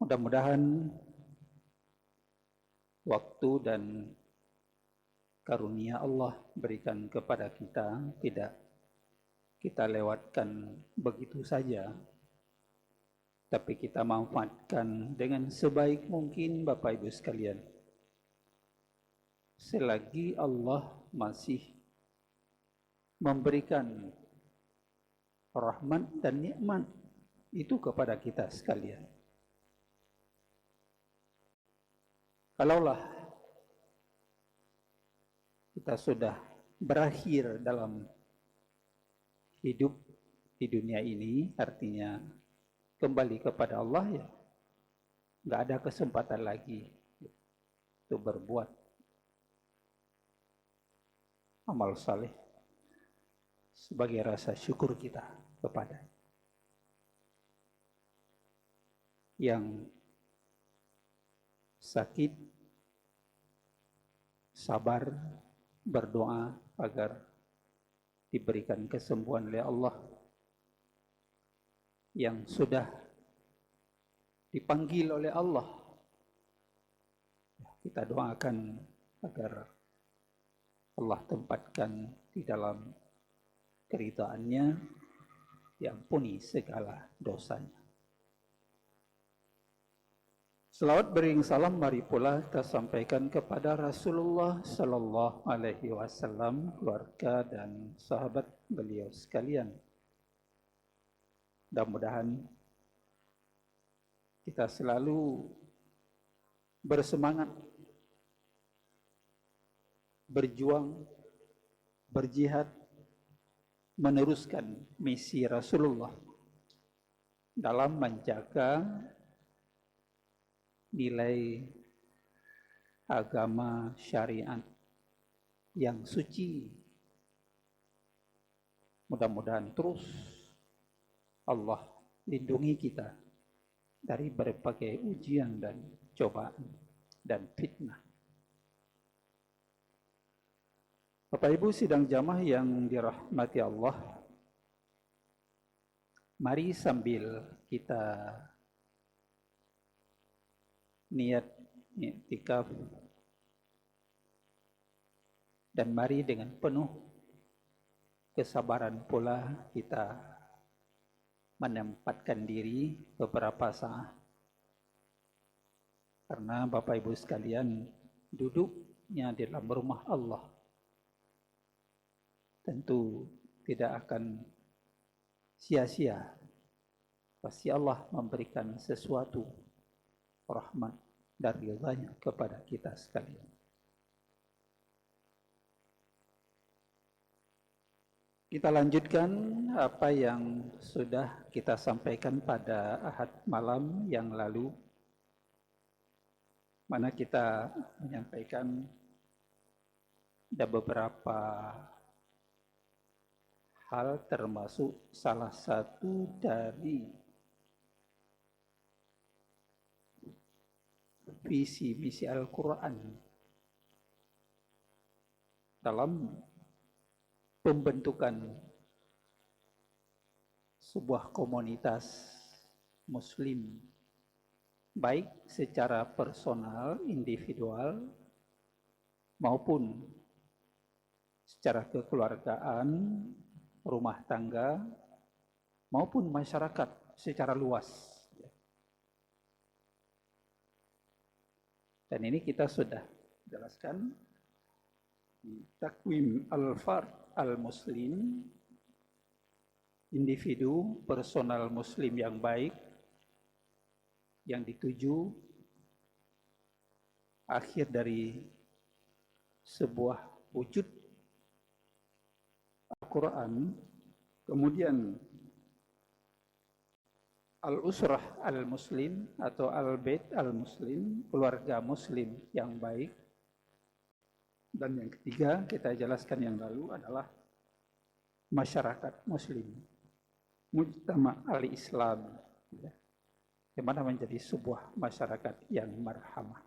Mudah-mudahan waktu dan karunia Allah berikan kepada kita tidak kita lewatkan begitu saja, tapi kita manfaatkan dengan sebaik mungkin Bapak Ibu sekalian. Selagi Allah masih memberikan rahmat dan nikmat itu kepada kita sekalian. Kalaulah kita sudah berakhir dalam hidup di dunia ini, artinya kembali kepada Allah, ya nggak ada kesempatan lagi untuk berbuat amal saleh sebagai rasa syukur kita kepada yang sakit, sabar, berdoa agar diberikan kesembuhan oleh Allah, yang sudah dipanggil oleh Allah, kita doakan agar Allah tempatkan di dalam keridhaannya, diampuni segala dosanya. Selawat beriring salam mari pula kita sampaikan kepada Rasulullah Sallallahu Alaihi Wasallam, keluarga dan sahabat beliau sekalian. Mudah-mudahan kita selalu bersemangat, berjuang, berjihad, meneruskan misi Rasulullah dalam menjaga nilai agama syariat yang suci. Mudah-mudahan terus Allah lindungi kita dari berbagai ujian dan cobaan dan fitnah. Bapak Ibu sidang jamaah yang dirahmati Allah, mari sambil kita niat i'tikaf dan mari dengan penuh kesabaran pula kita menempatkan diri beberapa saat, karena Bapak Ibu sekalian duduknya di dalam rumah Allah tentu tidak akan sia-sia. Pasti Allah memberikan sesuatu rahmat dan ridhanya kepada kita sekalian. Kita lanjutkan apa yang sudah kita sampaikan pada Ahad malam yang lalu, mana kita menyampaikan ada beberapa hal, termasuk salah satu dari visi misi Al-Quran dalam pembentukan sebuah komunitas muslim, baik secara personal, individual, maupun secara kekeluargaan, rumah tangga, maupun masyarakat secara luas. Dan ini kita sudah jelaskan di takwim al-fard al-muslim, individu personal muslim yang baik, yang dituju akhir dari sebuah wujud Al-Quran. Kemudian al-usrah al-muslim atau al-bait al-muslim, keluarga muslim yang baik. Dan yang ketiga kita jelaskan yang lalu adalah masyarakat muslim, mujtama al-islam, yang mana menjadi sebuah masyarakat yang marhamah.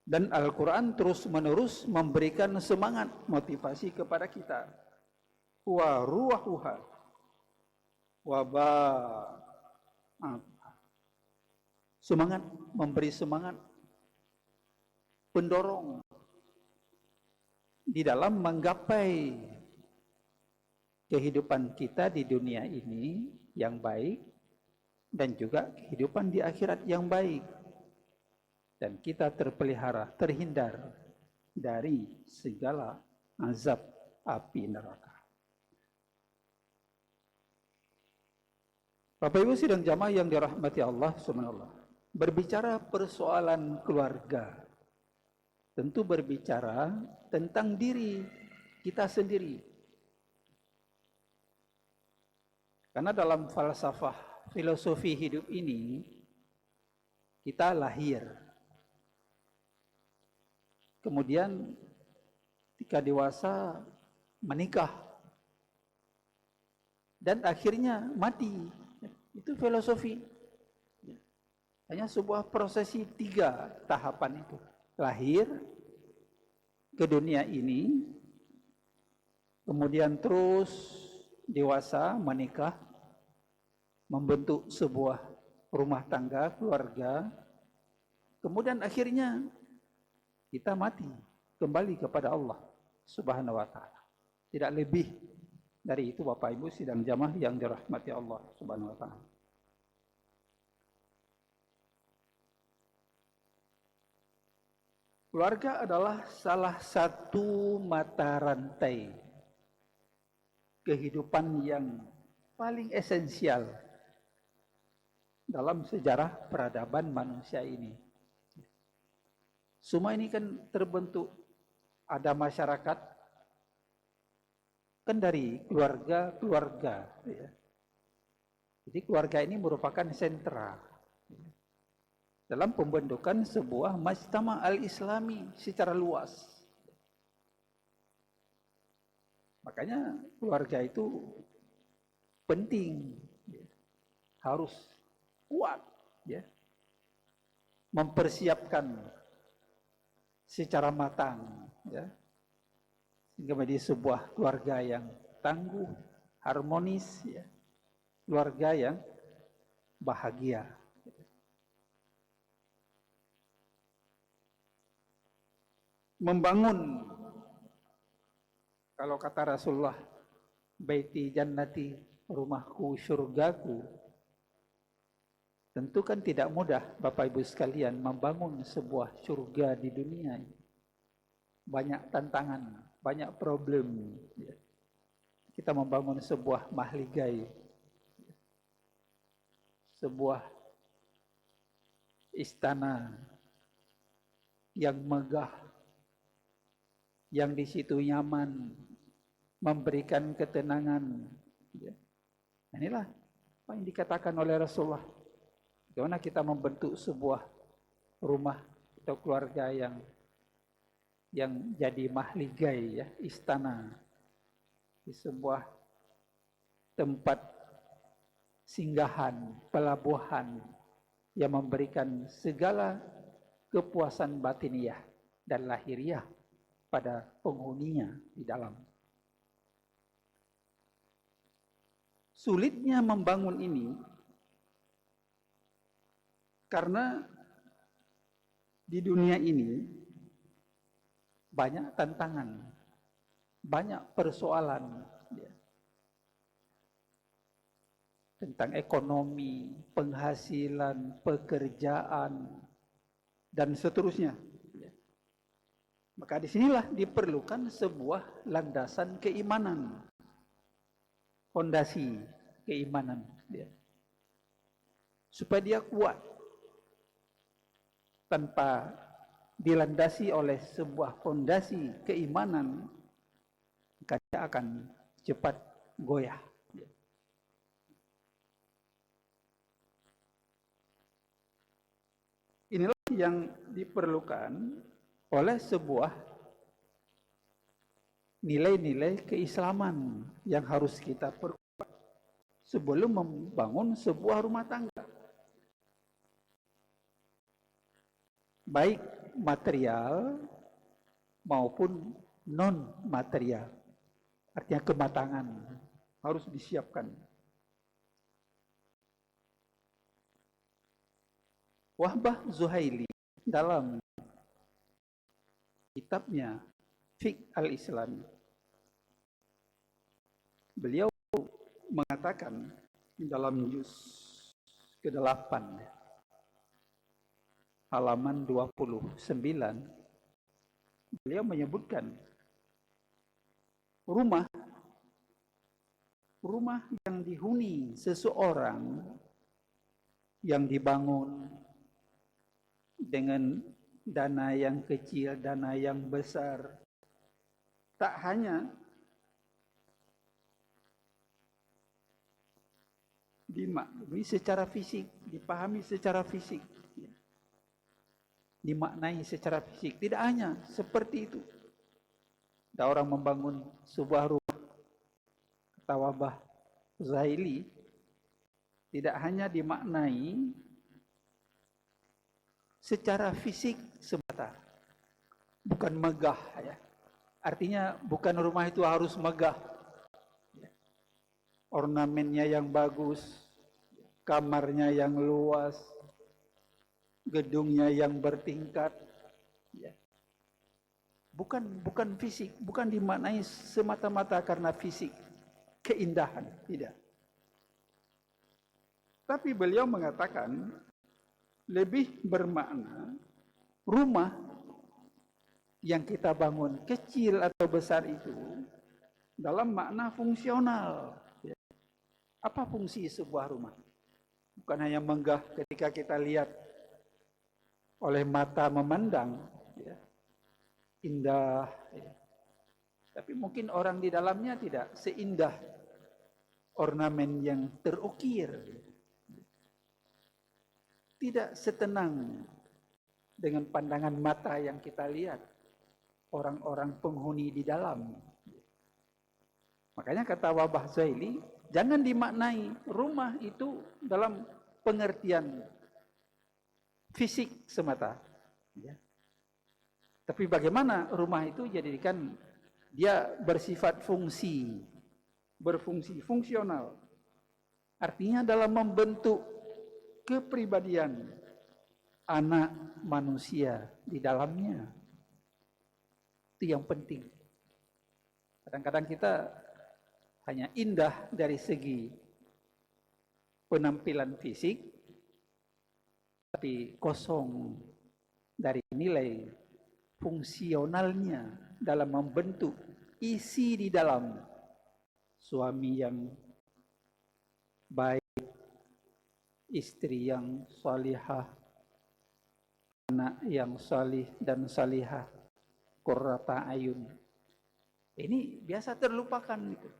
Dan Al-Quran terus-menerus memberikan semangat, motivasi kepada kita. Wa ruwahuha wabah, semangat, memberi semangat, pendorong di dalam menggapai kehidupan kita di dunia ini yang baik dan juga kehidupan di akhirat yang baik, dan kita terpelihara, terhindar dari segala azab api neraka. Bapak Ibu sidang jamaah yang dirahmati Allah subhanahu. Berbicara persoalan keluarga, tentu berbicara tentang diri kita sendiri. Karena dalam falsafah filosofi hidup ini, kita lahir. Kemudian ketika dewasa menikah. Dan akhirnya mati. Itu filosofi. Hanya sebuah prosesi 3 tahapan itu. Lahir ke dunia ini, kemudian terus dewasa, menikah, membentuk sebuah rumah tangga, keluarga, kemudian akhirnya kita mati, kembali kepada Allah Subhanahu wa ta'ala. Tidak lebih dari itu Bapak Ibu sidang jamaah yang dirahmati Allah Subhanahu wa ta'ala. Keluarga adalah salah satu mata rantai kehidupan yang paling esensial dalam sejarah peradaban manusia ini. Semua ini kan terbentuk, ada masyarakat kan dari keluarga-keluarga. Ya. Jadi keluarga ini merupakan sentra dalam pembentukan sebuah majtama al-islami secara luas. Makanya keluarga itu penting, harus kuat, ya, mempersiapkan secara matang, ya, sehingga menjadi sebuah keluarga yang tangguh, harmonis, ya, keluarga yang bahagia. Membangun, kalau kata Rasulullah, baiti jannati, rumahku syurgaku, tentu kan tidak mudah Bapak Ibu sekalian membangun sebuah surga di dunia ini. Banyak tantangan, banyak problem. Kita membangun sebuah mahligai, sebuah istana yang megah, yang di situ nyaman, memberikan ketenangan. Inilah apa yang dikatakan oleh Rasulullah. Bagaimana kita membentuk sebuah rumah atau keluarga yang jadi mahligai, ya, istana, di sebuah tempat singgahan, pelabuhan yang memberikan segala kepuasan batiniah dan lahiriah pada penghuninya di dalam. Sulitnya membangun ini karena di dunia ini banyak tantangan, banyak persoalan, ya, tentang ekonomi, penghasilan, pekerjaan, dan seterusnya. Maka disinilah diperlukan sebuah landasan keimanan, fondasi keimanan, ya, supaya dia kuat. Tanpa dilandasi oleh sebuah fondasi keimanan, maka dia akan cepat goyah. Inilah yang diperlukan oleh sebuah nilai-nilai keislaman yang harus kita perkuat sebelum membangun sebuah rumah tangga. Baik material maupun non-material. Artinya kematangan harus disiapkan. Wahbah Zuhaili dalam kitabnya Fiqh al-Islam, beliau mengatakan dalam juz ke-8 halaman 29, beliau menyebutkan rumah yang dihuni seseorang yang dibangun dengan dana yang kecil, dana yang besar, tak hanya dimaklumi secara fisik, dipahami secara fisik, dimaknai secara fisik, tidak hanya seperti itu. Ada orang membangun sebuah rumah, kata Wahbah Zuhaili, tidak hanya dimaknai secara fisik semata, bukan megah ya. Artinya bukan rumah itu harus megah, ornamennya yang bagus, kamarnya yang luas, gedungnya yang bertingkat, ya. Bukan fisik, bukan dimaknai semata-mata karena fisik, keindahan, tidak. Tapi beliau mengatakan lebih bermakna rumah yang kita bangun kecil atau besar itu dalam makna fungsional. Apa fungsi sebuah rumah? Bukan hanya megah ketika kita lihat oleh mata memandang, ya, indah, ya. Tapi mungkin orang di dalamnya tidak seindah ornamen yang terukir, tidak setenang dengan pandangan mata yang kita lihat orang-orang penghuni di dalam. Makanya kata Wahbah Zuhaili, jangan dimaknai rumah itu dalam pengertian fisik semata, ya. Tapi bagaimana rumah itu jadikan dia bersifat fungsi, berfungsi, fungsional. Artinya dalam membentuk kepribadian anak manusia di dalamnya. Itu yang penting. Kadang-kadang kita hanya indah dari segi penampilan fisik, tapi kosong dari nilai fungsionalnya dalam membentuk isi di dalam suami yang baik, istri yang salihah, anak yang salih dan salihah, qurrata ayun. Ini biasa terlupakan gitu.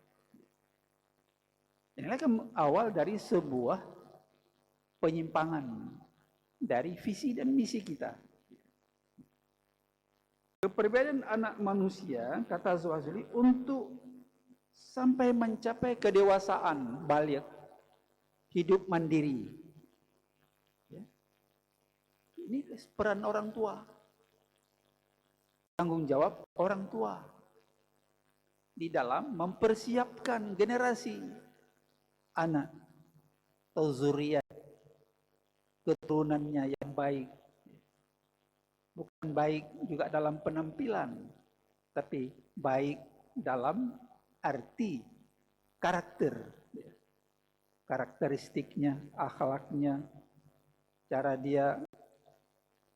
Inilah awal dari sebuah penyimpangan dari visi dan misi kita. Kepribadian anak manusia, kata Zuhaili, untuk sampai mencapai kedewasaan baligh, hidup mandiri. Ya. Ini peran orang tua, tanggung jawab orang tua di dalam mempersiapkan generasi anak atau zuriat, keturunannya yang baik. Bukan baik juga dalam penampilan, tapi baik dalam arti karakter, karakteristiknya, akhlaknya, cara dia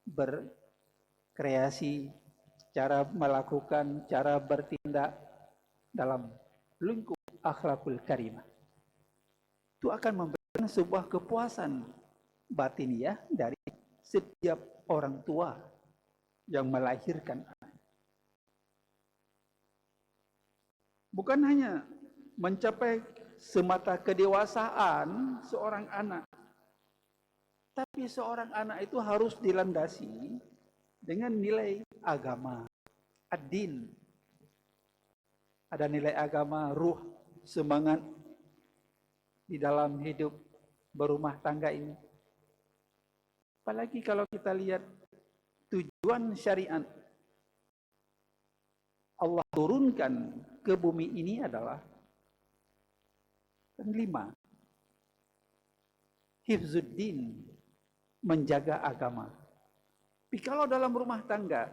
berkreasi, cara melakukan, cara bertindak dalam lingkup akhlakul karimah. Itu akan memberikan sebuah kepuasan batiniah dari setiap orang tua yang melahirkan anak. Bukan hanya mencapai semata kedewasaan seorang anak, tapi seorang anak itu harus dilandasi dengan nilai agama, ad-din. Ada nilai agama, ruh, semangat di dalam hidup berumah tangga ini. Apalagi kalau kita lihat tujuan syariat Allah turunkan ke bumi ini adalah 5. Hifzuddin, menjaga agama. Tapi kalau dalam rumah tangga,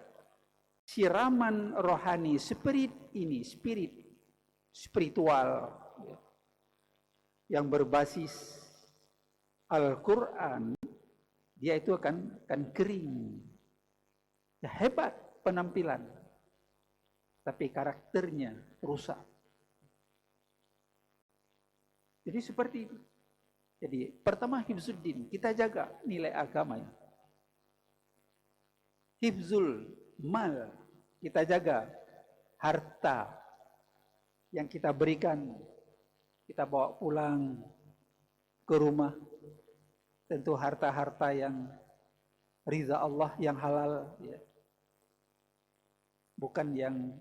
siraman rohani, spiritual, yang berbasis Al-Quran, dia itu akan kering. Ya, hebat penampilan, tapi karakternya rusak. Jadi seperti itu. Jadi pertama hifzuddin, kita jaga nilai agamanya. Hifzul mal, kita jaga harta yang kita berikan, kita bawa pulang ke rumah. Tentu harta-harta yang ridha Allah, yang halal, ya. Bukan yang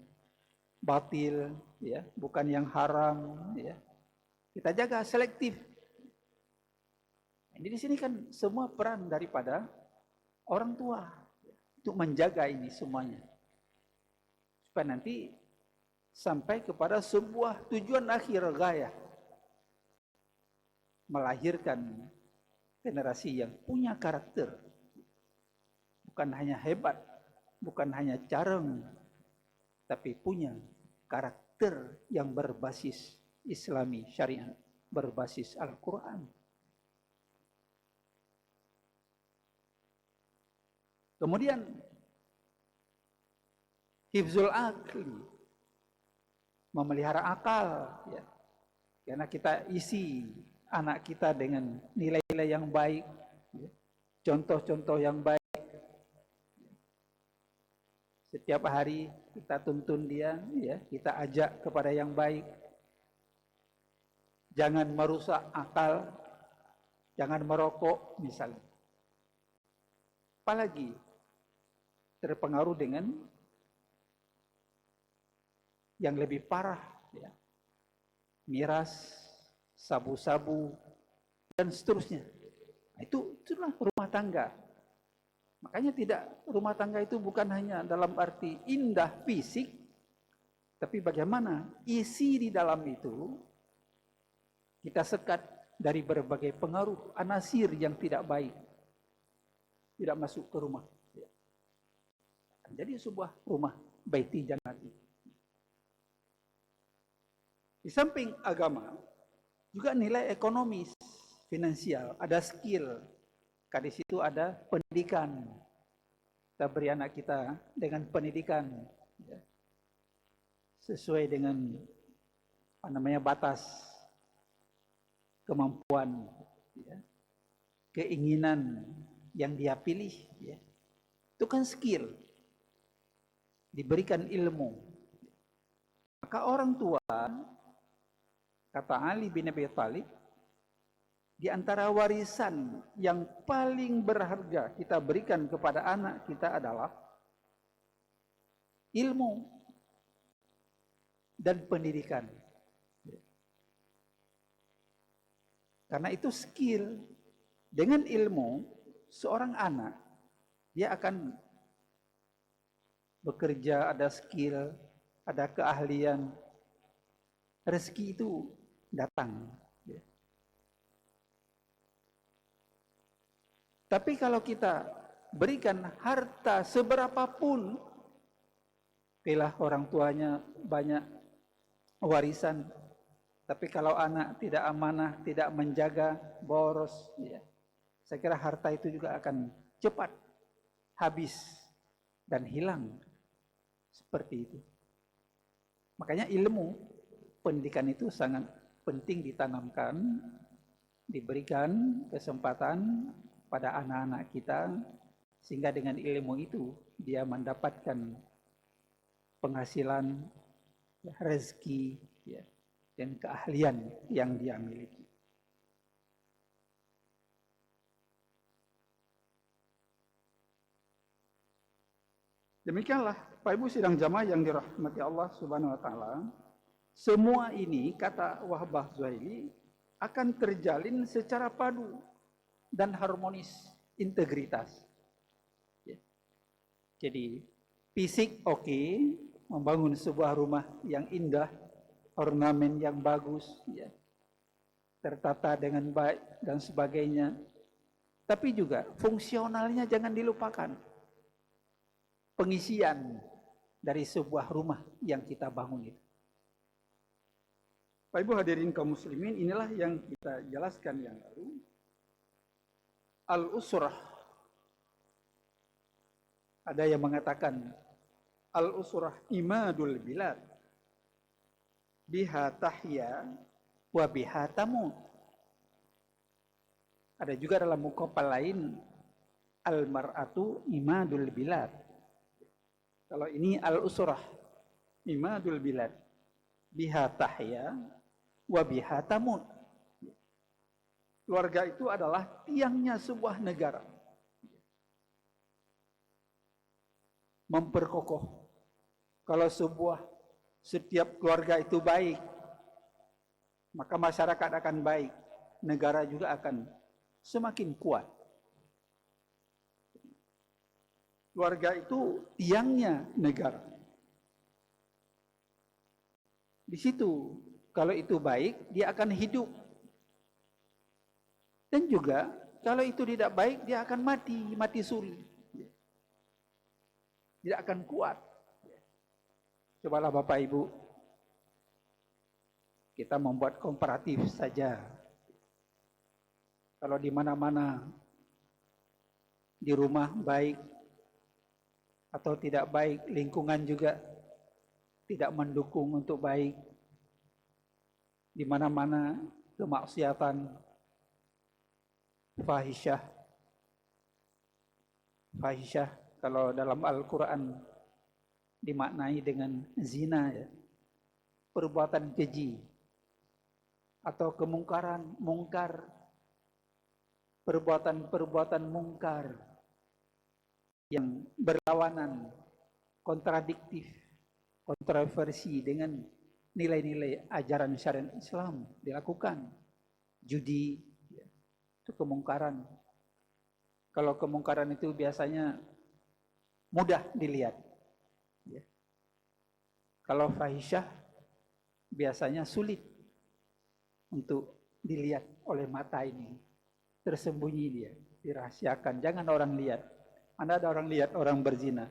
batil, ya, bukan yang haram, ya. Kita jaga selektif. Ini di sini kan semua peran daripada orang tua untuk menjaga ini semuanya, supaya nanti sampai kepada sebuah tujuan akhir gaya, melahirkan generasi yang punya karakter, bukan hanya hebat, bukan hanya careng, tapi punya karakter yang berbasis Islami syariat, berbasis Al-Quran. Kemudian hifzul akli, memelihara akal, ya. Karena kita isi anak kita dengan nilai-nilai yang baik, ya. Contoh-contoh yang baik. Setiap hari kita tuntun dia, ya, kita ajak kepada yang baik. Jangan merusak akal, jangan merokok misalnya. Apalagi terpengaruh dengan yang lebih parah, ya. Miras, sabu-sabu, dan seterusnya. Nah, itulah rumah tangga. Makanya rumah tangga itu bukan hanya dalam arti indah fisik, tapi bagaimana isi di dalam itu kita sekat dari berbagai pengaruh anasir yang tidak baik, tidak masuk ke rumah. Jadi sebuah rumah baiti jannati. Di samping agama, juga nilai ekonomis, finansial, ada skill. Di situ ada pendidikan. Kita beri anak kita dengan pendidikan, ya, sesuai dengan batas kemampuan, ya, keinginan yang dia pilih, ya. Itu kan skill. Diberikan ilmu. Maka orang tua, kata Ali bin Abi Thalib, di antara warisan yang paling berharga kita berikan kepada anak kita adalah ilmu dan pendidikan. Karena itu skill. Dengan ilmu, seorang anak, dia akan bekerja, ada skill, ada keahlian, rezeki itu datang. Tapi kalau kita berikan harta seberapapun, pilih orang tuanya banyak warisan, tapi kalau anak tidak amanah, tidak menjaga, boros, ya, saya kira harta itu juga akan cepat habis dan hilang. Seperti itu. Makanya ilmu, pendidikan itu sangat penting ditanamkan, diberikan kesempatan pada anak-anak kita, sehingga dengan ilmu itu dia mendapatkan penghasilan, rezeki, ya, dan keahlian yang dia miliki. Demikianlah Pak Ibu sidang jamaah yang dirahmati Allah Subhanahu wa taala. Semua ini, kata Wahbah Zuhaili, akan terjalin secara padu dan harmonis, integritas. Ya. Jadi fisik oke, membangun sebuah rumah yang indah, ornamen yang bagus, ya, tertata dengan baik dan sebagainya. Tapi juga fungsionalnya jangan dilupakan. Pengisian dari sebuah rumah yang kita bangun itu. Bapak Ibu hadirin kaum muslimin, inilah yang kita jelaskan yang lalu. Al-usrah. Ada yang mengatakan al-usrah imadul bilad. Biha tahya wa biha tamut. Ada juga dalam muqabbal lain al-mar'atu imadul bilad. Kalau ini al-usrah imadul bilad biha tahya wa biha tamut. Keluarga itu adalah tiangnya sebuah negara. Memperkokoh. Kalau setiap keluarga itu baik, maka masyarakat akan baik, negara juga akan semakin kuat. Keluarga itu tiangnya negara. Di situ, kalau itu baik, dia akan hidup. Dan juga, kalau itu tidak baik, dia akan mati suri. Tidak akan kuat. Cobalah Bapak Ibu, kita membuat komparatif saja. Kalau di mana-mana, di rumah baik, atau tidak baik, lingkungan juga tidak mendukung untuk baik. Di mana-mana kemaksiatan, fahisyah. Fahisyah kalau dalam Al-Quran dimaknai dengan zina, ya. Perbuatan keji atau kemungkaran, mungkar, perbuatan-perbuatan mungkar yang berlawanan, kontradiktif, kontroversi dengan nilai-nilai ajaran syariat Islam dilakukan. Judi, itu kemungkaran. Kalau kemungkaran itu biasanya mudah dilihat. Kalau fahisyah biasanya sulit untuk dilihat oleh mata ini. Tersembunyi dia, dirahasiakan. Jangan orang lihat. Anda ada orang lihat orang berzina.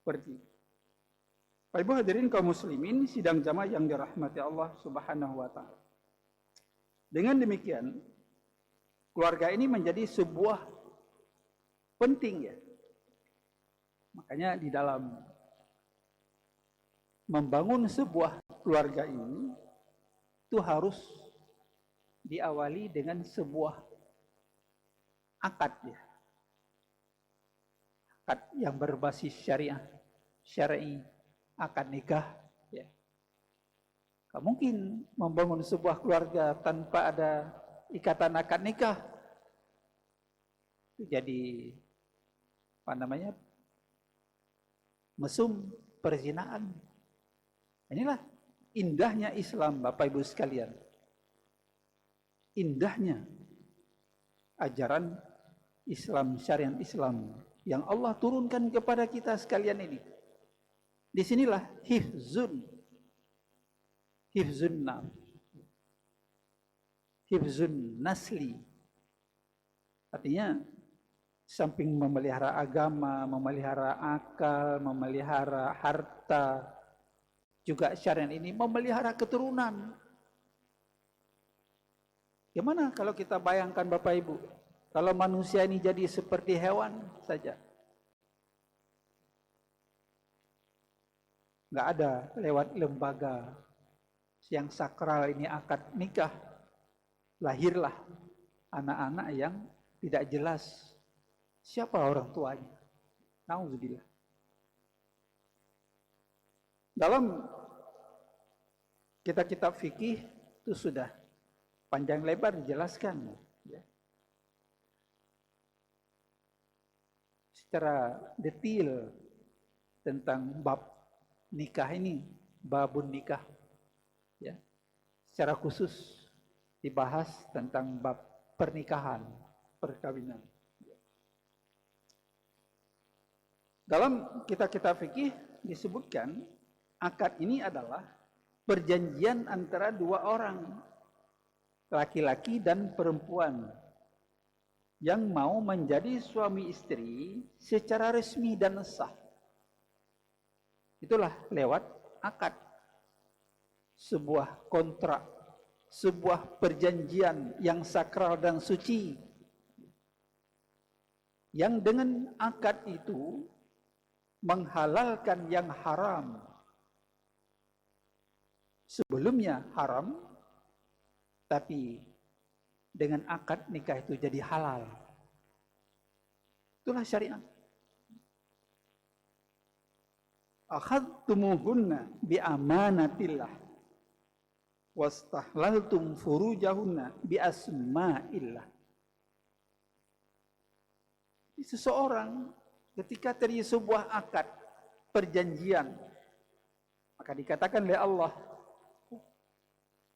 Seperti Bapak Ibu hadirin kaum muslimin, sidang jamaah yang dirahmati Allah Subhanahu wa taala. Dengan demikian, keluarga ini menjadi sebuah penting, ya. Makanya di dalam membangun sebuah keluarga ini itu harus diawali dengan sebuah akad, ya. Akad yang berbasis syar'i, akad nikah, ya. Gak mungkin membangun sebuah keluarga tanpa ada ikatan akad nikah. Itu jadi mesum perzinaan. Inilah indahnya Islam, Bapak Ibu sekalian. Indahnya ajaran Islam, syariat Islam yang Allah turunkan kepada kita sekalian ini. Disinilah hifzun nasli. Artinya samping memelihara agama, memelihara akal, memelihara harta, juga syariat ini memelihara keturunan. Gimana kalau kita bayangkan Bapak Ibu, kalau manusia ini jadi seperti hewan saja. Nggak ada lewat lembaga yang sakral ini akad nikah, lahirlah anak-anak yang tidak jelas siapa orang tuanya. Nauzubillah. Dalam kitab-kitab fikih itu sudah panjang lebar dijelaskan, ya. Secara detail tentang bab nikah ini, babun nikah, ya. Secara khusus dibahas tentang bab pernikahan, perkawinan. Dalam kitab-kitab fikih disebutkan akad ini adalah perjanjian antara dua orang laki-laki dan perempuan yang mau menjadi suami istri secara resmi dan sah. Itulah lewat akad. Sebuah kontrak, sebuah perjanjian yang sakral dan suci. Yang dengan akad itu menghalalkan yang haram. Sebelumnya haram, tapi dengan akad nikah itu jadi halal. Itulah syariat. Akhadtumuhunna bi'amanatillah wastahlaltum furujahunna bi'asma'illah. Seseorang ketika terjadi sebuah akad perjanjian, maka dikatakan oleh Allah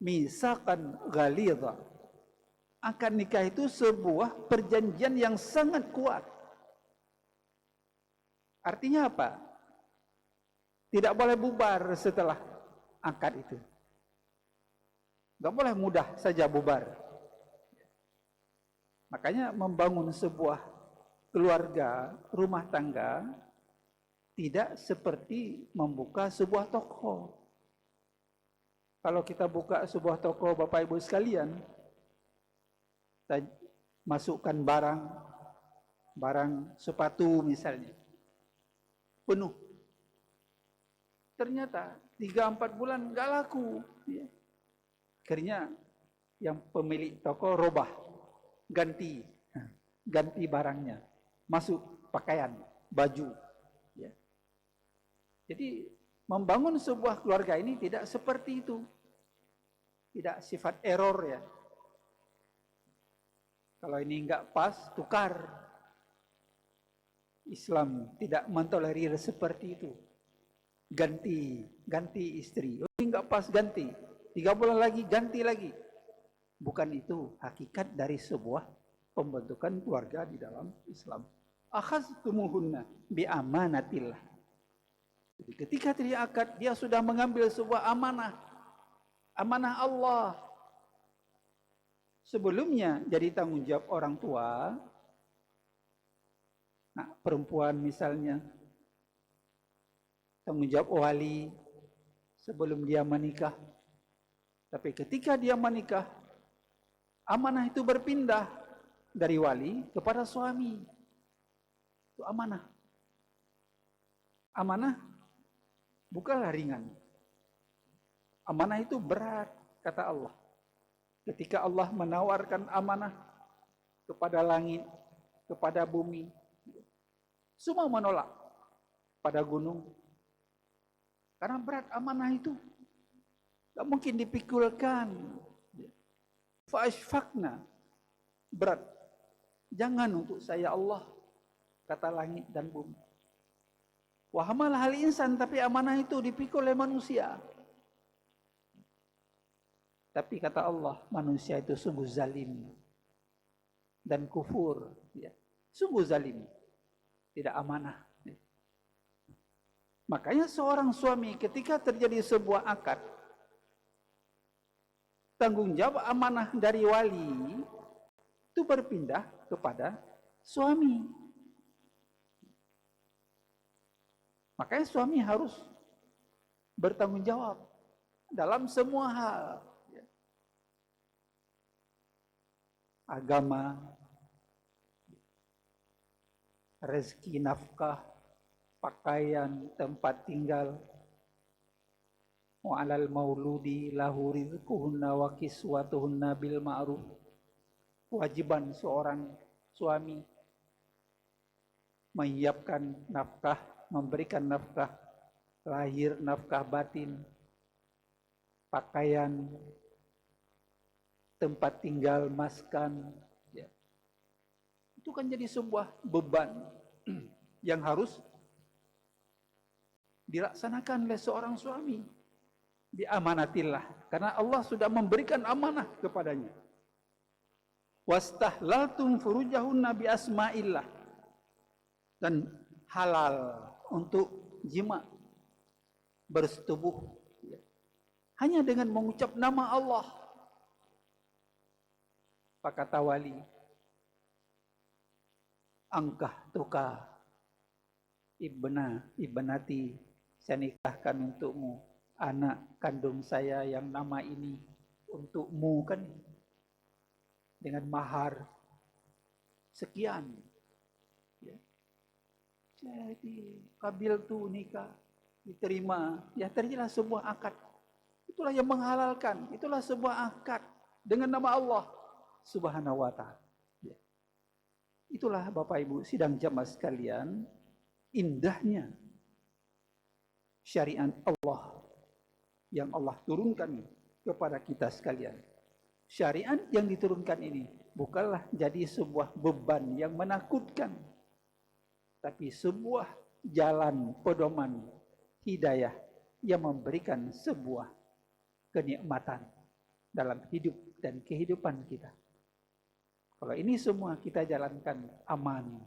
misaqan ghalidha. Akad nikah itu sebuah perjanjian yang sangat kuat. Artinya apa? Tidak boleh bubar setelah akad itu. Tidak boleh mudah saja bubar. Makanya membangun sebuah keluarga, rumah tangga, tidak seperti membuka sebuah toko. Kalau kita buka sebuah toko, Bapak Ibu sekalian, kita masukkan barang sepatu misalnya, penuh. Ternyata 3-4 bulan nggak laku. Akhirnya yang pemilik toko robah, ganti barangnya, masuk pakaian, baju. Jadi membangun sebuah keluarga ini tidak seperti itu, tidak sifat error ya. Kalau ini nggak pas, tukar. Islam tidak mentolerir seperti itu. Ganti istri. Oh, ini nggak pas, ganti. 3 bulan lagi, ganti lagi. Bukan itu hakikat dari sebuah pembentukan keluarga di dalam Islam. Akhadtumuhunna bi'amanatillah. Jadi ketika terjadi akad, dia sudah mengambil sebuah amanah. Amanah Allah. Sebelumnya jadi tanggung jawab orang tua. Nah, perempuan misalnya, tanggung jawab wali sebelum dia menikah. Tapi ketika dia menikah, amanah itu berpindah dari wali kepada suami. Itu amanah. Amanah bukanlah ringan. Amanah itu berat, kata Allah. Ketika Allah menawarkan amanah kepada langit, kepada bumi, semua menolak. Pada gunung. Karena berat amanah itu. Tidak mungkin dipikulkan. Fa'ashfaqna. Berat. Jangan untuk saya Allah, kata langit dan bumi. Wa hamal hal insan, tapi amanah itu dipikul oleh manusia. Tapi kata Allah, manusia itu sungguh zalim dan kufur. Sungguh zalim. Tidak amanah. Makanya seorang suami ketika terjadi sebuah akad, tanggung jawab amanah dari wali itu berpindah kepada suami. Makanya suami harus bertanggung jawab dalam semua hal. Agama, rezeki, nafkah, pakaian, tempat tinggal. Wa 'alal mauludi lahu rizquhunna wa kiswatuhunna bil ma'ruf. Kewajiban seorang suami menyiapkan nafkah, memberikan nafkah lahir, nafkah batin, pakaian, tempat tinggal, maskan. Itu kan jadi sebuah beban yang harus dilaksanakan oleh seorang suami. Bi'amanatillah. Karena Allah sudah memberikan amanah kepadanya. Wastahlaltum furujahunna bi'asma'illah. Dan halal untuk jima, bersetubuh hanya dengan mengucap nama Allah. Apa kata wali? Angkah tuka ibnati, saya nikahkan untukmu anak kandung saya yang nama ini untukmu, kan, dengan mahar sekian. Ya. Jadi kabil tu nikah diterima, ya terjadilah sebuah akad. Itulah yang menghalalkan, itulah sebuah akad dengan nama Allah Subhanahu wa Ta'ala. Ya. Itulah Bapak Ibu sidang jamaah sekalian, indahnya syariat Allah yang Allah turunkan kepada kita sekalian. Syariat yang diturunkan ini bukanlah jadi sebuah beban yang menakutkan, tapi sebuah jalan pedoman hidayah yang memberikan sebuah kenikmatan dalam hidup dan kehidupan kita. Kalau ini semua kita jalankan, aman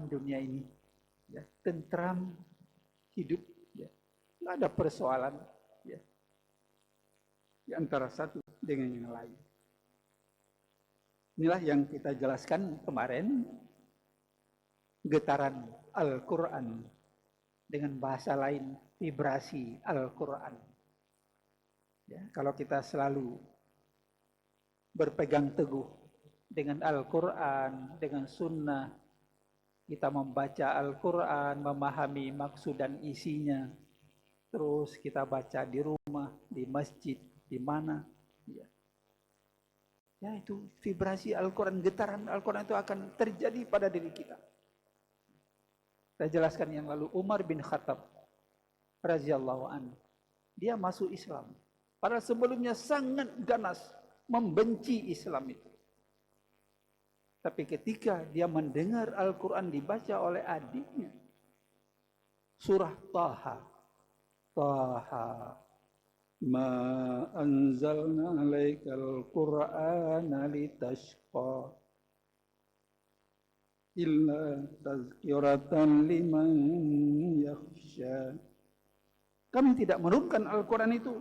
dunia ini, ya, tentram hidup, ya, nggak ada persoalan, ya, di antara satu dengan yang lain. Inilah yang kita jelaskan kemarin, getaran Al-Quran, dengan bahasa lain vibrasi Al-Quran. Ya, kalau kita selalu berpegang teguh dengan Al-Quran, dengan sunnah, kita membaca Al-Quran, memahami maksud dan isinya, terus kita baca di rumah, di masjid, di mana, ya, ya itu vibrasi Al-Quran, getaran Al-Quran itu akan terjadi pada diri kita. Saya jelaskan yang lalu, Umar bin Khattab radhiyallahu anhu, dia masuk Islam. Padahal sebelumnya sangat ganas membenci Islam itu. Tapi ketika dia mendengar Al-Quran dibaca oleh adiknya, surah Taha, ma anzalna alaikal Qur'ana litashqa illa tazkiratan liman yakhsha. Kami tidak menurunkan Al-Quran itu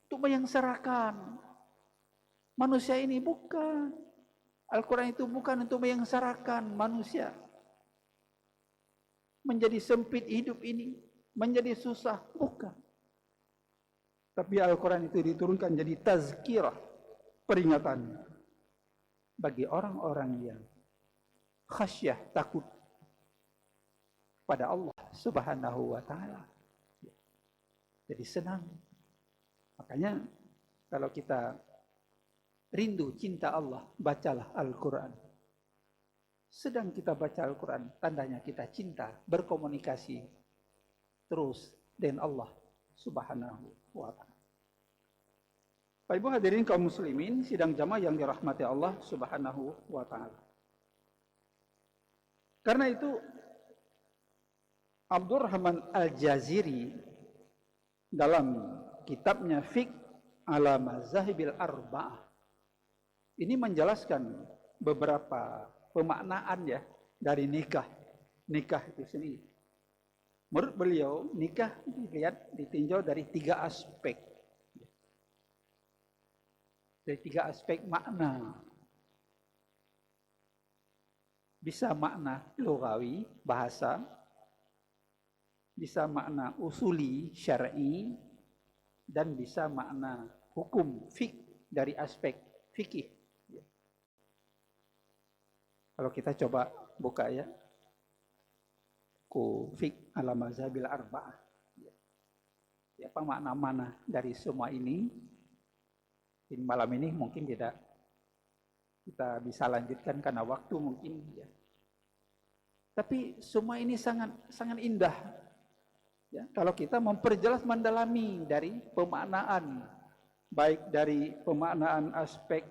untuk menyengsarakan manusia ini, bukan. Al-Quran itu bukan untuk menyengsarakan manusia menjadi sempit hidup ini, menjadi susah, bukan. Tapi Al-Quran itu diturunkan jadi tazkirah, peringatan bagi orang-orang yang khasyah, takut pada Allah Subhanahu wa Ta'ala. Jadi senang. Makanya kalau kita rindu cinta Allah, bacalah Al-Quran. Sedang kita baca Al-Quran, tandanya kita cinta, berkomunikasi terus dengan Allah Subhanahu wa Ta'ala. Bapak Ibu hadirin kaum muslimin, sidang jamaah yang dirahmati Allah Subhanahu wa Ta'ala. Karena itu Abdurrahman Al-Jaziri dalam kitabnya Fiqh ala Mazahibil Arba'ah ini menjelaskan beberapa pemaknaan, ya, dari nikah itu sendiri. Menurut beliau, nikah ditinjau dari 3 aspek. Dari 3 aspek makna. Bisa makna lugawi, bahasa, bisa makna usuli, syar'i, dan bisa makna hukum, fiqh, dari aspek fikih. Kalau kita coba buka, ya, ku fiqh ala mazhabil arba'ah. Ya, apa makna mana dari semua ini? Malam ini mungkin tidak kita bisa lanjutkan karena waktu mungkin, ya. Tapi semua ini sangat sangat indah, ya, kalau kita memperjelas, mendalami dari pemaknaan, baik dari pemaknaan aspek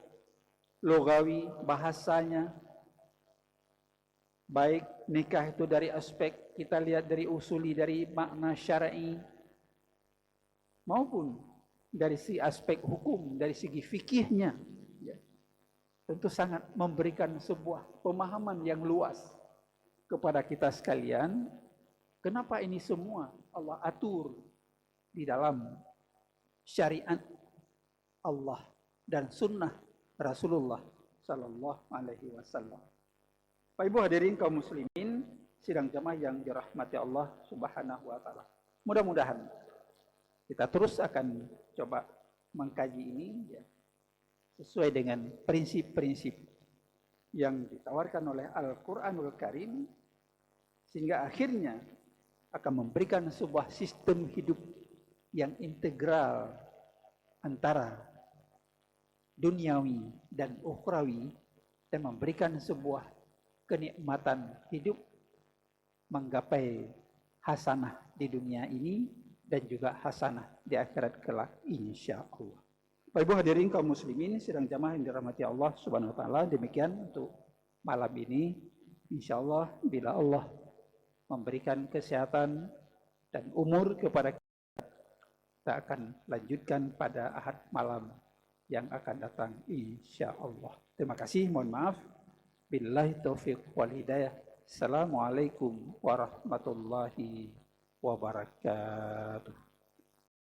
logawi, bahasanya, baik nikah itu dari aspek kita lihat dari usuli, dari makna syar'i, maupun dari si aspek hukum, dari segi fikihnya, ya, tentu sangat memberikan sebuah pemahaman yang luas kepada kita sekalian. Kenapa ini semua Allah atur di dalam syariat Allah dan sunnah Rasulullah Sallallahu Alaihi Wasallam. Pak Ibu hadirin kaum muslimin, sidang jamaah yang dirahmati Allah Subhanahu Wa Taala. Mudah-mudahan kita terus akan coba mengkaji ini ya, sesuai dengan prinsip-prinsip yang ditawarkan oleh Al-Quranul Karim, sehingga akhirnya akan memberikan sebuah sistem hidup yang integral antara duniawi dan ukhrawi, dan memberikan sebuah kenikmatan hidup menggapai hasanah di dunia ini dan juga hasanah di akhirat kelak insya Allah. Bapak Ibu hadirin kaum muslimin sidang jamaah yang dirahmati Allah Subhanahu wa taala, demikian untuk malam ini. Insya Allah bila Allah memberikan kesehatan dan umur kepada kita akan lanjutkan pada Ahad malam yang akan datang insya Allah. Terima kasih, mohon maaf. Billahi taufiq wal hidayah. Assalamualaikum warahmatullahi wabarakatuh.